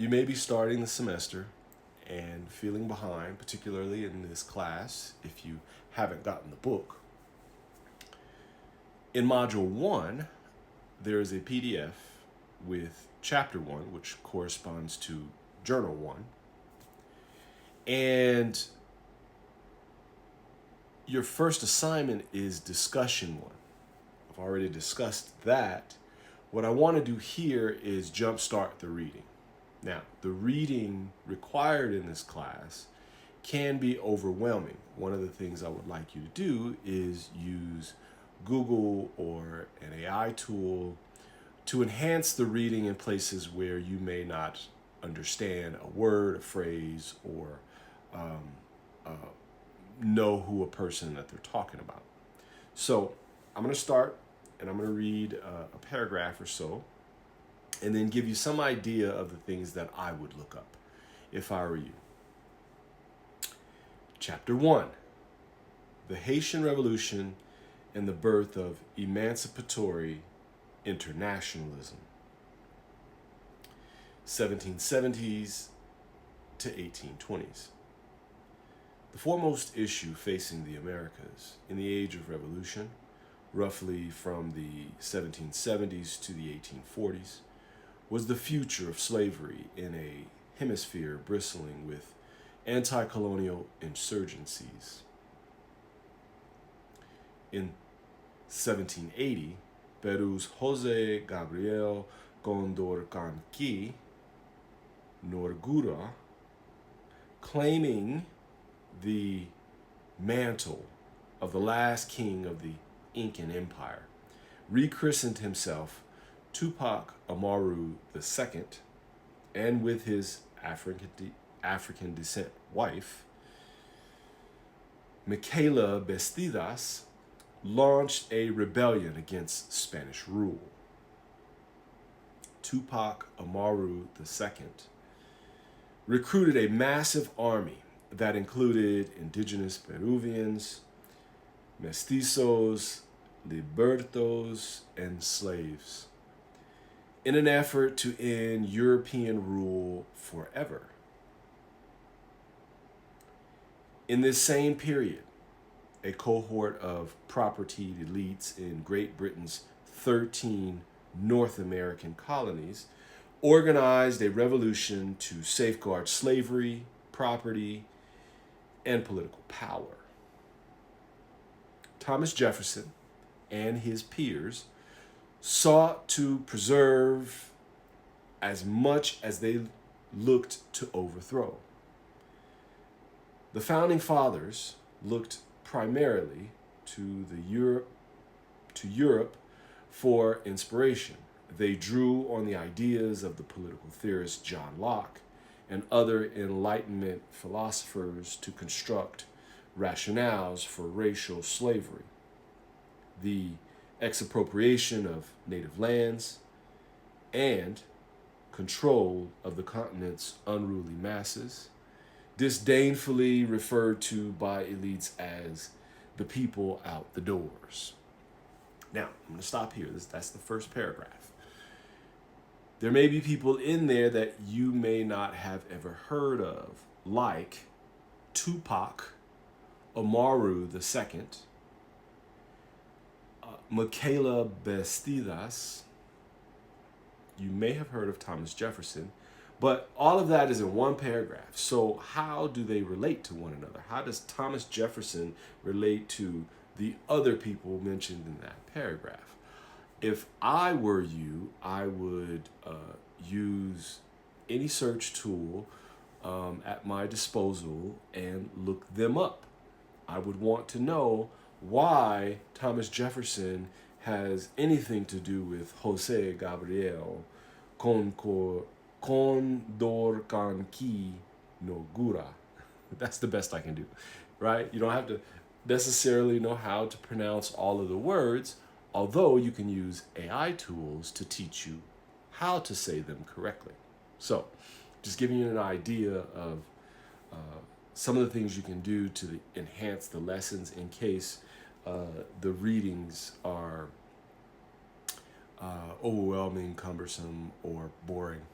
You may be starting the semester and feeling behind, particularly in this class, if you haven't gotten the book. In Module 1, there is a PDF with Chapter 1, which corresponds to Journal 1. And your first assignment is Discussion 1. I've already discussed that. What I want to do here is jumpstart the reading. Now, the reading required in this class can be overwhelming. One of the things I would like you to do is use Google or an AI tool to enhance the reading in places where you may not understand a word, a phrase, or know who a person that they're talking about. So I'm going to start and I'm going to read a paragraph or so and then give you some idea of the things that I would look up if I were you. Chapter 1, the Haitian Revolution and the birth of emancipatory internationalism, 1770s to 1820s. The foremost issue facing the Americas in the age of revolution, roughly from the 1770s to the 1840s, was the future of slavery in a hemisphere bristling with anti-colonial insurgencies. In 1780, Peru's José Gabriel Condorcanqui Norgura, claiming the mantle of the last king of the Incan Empire, rechristened himself Tupac Amaru II, and with his African descent wife, Micaela Bastidas, launched a rebellion against Spanish rule. Tupac Amaru II recruited a massive army that included indigenous Peruvians, mestizos, libertos, and slaves, in an effort to end European rule forever. In this same period, a cohort of propertied elites in Great Britain's 13 North American colonies organized a revolution to safeguard slavery, property, and political power. Thomas Jefferson and his peers sought to preserve as much as they looked to overthrow. The founding fathers looked primarily to Europe for inspiration. They drew on the ideas of the political theorist John Locke and other Enlightenment philosophers to construct rationales for racial slavery, the expropriation of native lands, and control of the continent's unruly masses, disdainfully referred to by elites as the people out the doors. Now, I'm going to stop here. That's the first paragraph. There may be people in there that you may not have ever heard of, like Tupac Amaru II, Micaela Bastidas. You may have heard of Thomas Jefferson, but all of that is in one paragraph. So how do they relate to one another? How does Thomas Jefferson relate to the other people mentioned in that paragraph? If I were you, I would use any search tool at my disposal and look them up. I would want to know why Thomas Jefferson has anything to do with José Gabriel Condorcanqui Norgura. That's the best I can do, right? You don't have to necessarily know how to pronounce all of the words, although you can use AI tools to teach you how to say them correctly. So, just giving you an idea of some of the things you can do to enhance the lessons in case the readings are overwhelming, cumbersome, or boring.